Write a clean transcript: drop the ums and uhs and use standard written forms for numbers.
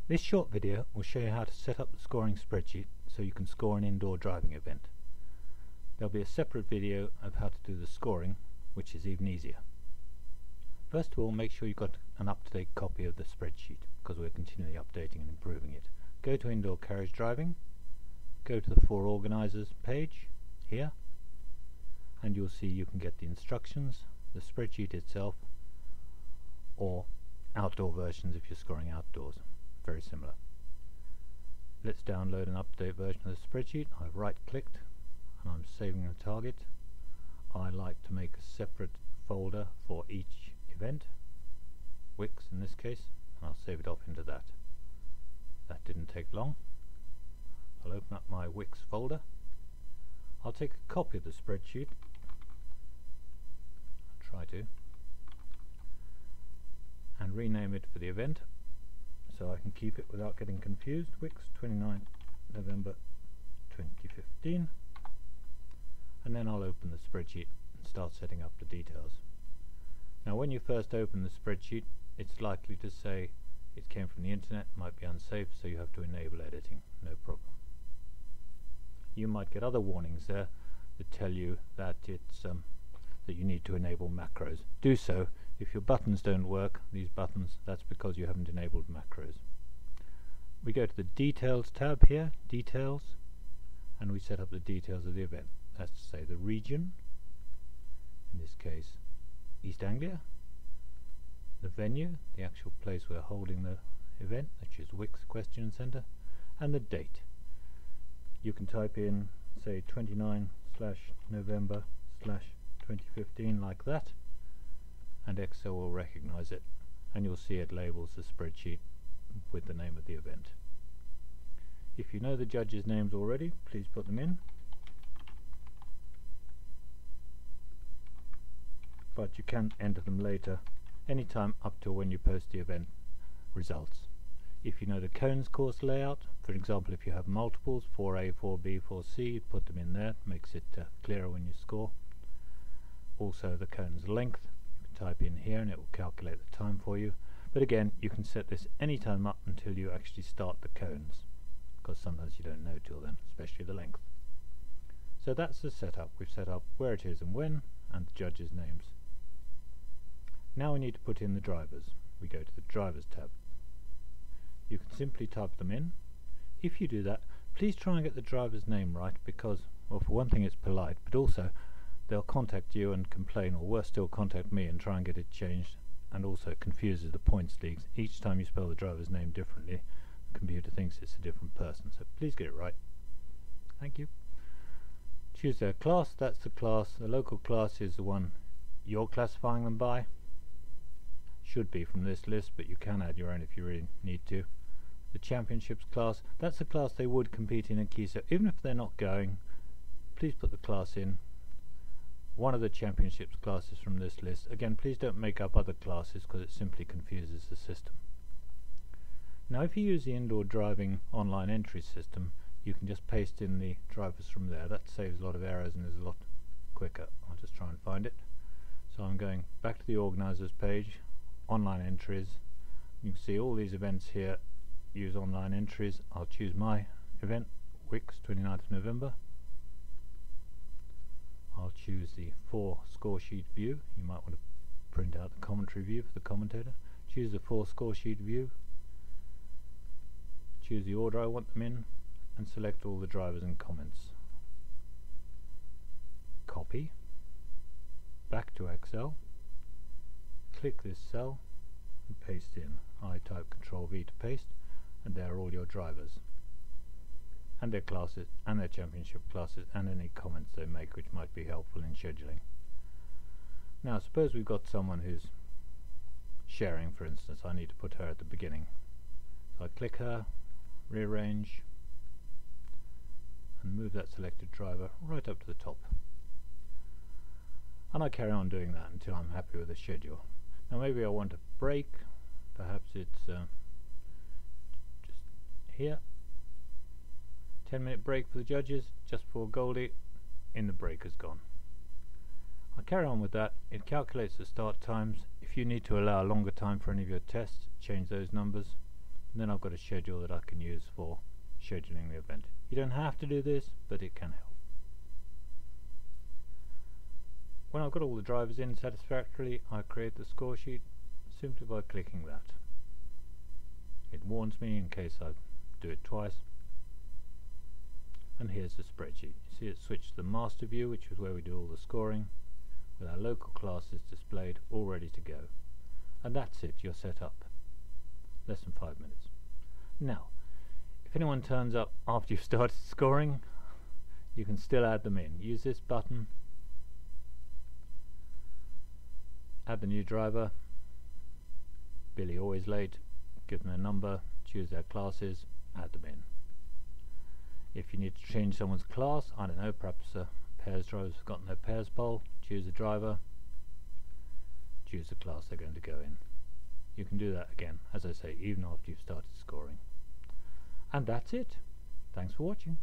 This short video will show you how to set up the scoring spreadsheet so you can score an indoor driving event. There'll be a separate video of how to do the scoring, which is even easier. First of all, make sure you've got an up-to-date copy of the spreadsheet, because we're continually updating and improving it. Go to Indoor Carriage Driving, go to the For Organisers page here, and you'll see you can get the instructions, the spreadsheet itself, or outdoor versions if you're scoring outdoors. Very similar. Let's download an up-to-date version of the spreadsheet. I've right-clicked and I'm saving a target. I like to make a separate folder for each event, Wix in this case, and I'll save it off into that. That didn't take long. I'll open up my Wix folder. I'll take a copy of the spreadsheet. I'll try to. And rename it for the event, so I can keep it without getting confused. Wix 29 November 2015, and then I'll open the spreadsheet and start setting up the details. Now when you first open the spreadsheet, it's likely to say it came from the internet, might be unsafe, so you have to enable editing. No problem. You might get other warnings there that tell you that it's that you need to enable macros. Do so. If your buttons don't work, these buttons, that's because you haven't enabled macros. We go to the Details tab here, Details, and we set up the details of the event. That's to say the region, in this case East Anglia, the venue, the actual place we're holding the event, which is Wix Question Centre, and the date. You can type in, say, 29/November/2015 like that, and Excel will recognize it, and you'll see it labels the spreadsheet with the name of the event. If you know the judges' names already, please put them in, but you can enter them later, anytime up to when you post the event results. If you know the cones course layout, for example if you have multiples, 4A, 4B, 4C, put them in there, makes it clearer when you score. Also the cone's length, type in here and it will calculate the time for you, but again you can set this any time up until you actually start the cones, because sometimes you don't know till then, especially the length. So that's the setup. We've set up where it is and when, and the judges' names. Now we need to put in the drivers. We go to the Drivers tab. You can simply type them in. If you do that, please try and get the driver's name right, because, well, for one thing it's polite, but also they'll contact you and complain, or worse still, contact me and try and get it changed, and also it confuses the points leagues. Each time you spell the driver's name differently, the computer thinks it's a different person, so please get it right. Thank you. Choose their class. That's the class. The local class is the one you're classifying them by. Should be from this list, but you can add your own if you really need to. The championships class, that's the class they would compete in key, so even if they're not going, please put the class in. One of the championships classes from this list. Again, please don't make up other classes, because it simply confuses the system. Now if you use the indoor driving online entry system, you can just paste in the drivers from there. That saves a lot of errors and is a lot quicker. I'll just try and find it. So I'm going back to the organisers page, online entries. You can see all these events here use online entries. I'll choose my event, Wix 29th November. I'll choose the For Scoresheet view. You might want to print out the commentary view for the commentator. Choose the For Scoresheet view. Choose the order I want them in, and select all the drivers and comments. Copy. Back to Excel. Click this cell and paste in. I type Ctrl+V to paste, and there are all your drivers, and their classes, and their championship classes, and any comments they make which might be helpful in scheduling. Now suppose we've got someone who's sharing, for instance. I need to put her at the beginning. So I click her, rearrange, and move that selected driver right up to the top. And I carry on doing that until I'm happy with the schedule. Now maybe I want a break. Perhaps it's just here. 10-minute break for the judges, just before Goldie, in the break has gone. I carry on with that. It calculates the start times. If you need to allow a longer time for any of your tests, change those numbers. And then I've got a schedule that I can use for scheduling the event. You don't have to do this, but it can help. When I've got all the drivers in satisfactorily, I create the score sheet simply by clicking that. It warns me in case I do it twice. And here's the spreadsheet. You see it switched to the master view, which is where we do all the scoring, with our local classes displayed, all ready to go. And that's it, you're set up. Less than 5 minutes. Now, if anyone turns up after you've started scoring, you can still add them in. Use this button, add the new driver, Billy always late, give them a number, choose their classes, add them in. If you need to change someone's class, I don't know, perhaps a pairs driver's forgotten their pairs poll, choose a driver, choose the class they're going to go in. You can do that again, as I say, even after you've started scoring. And that's it. Thanks for watching.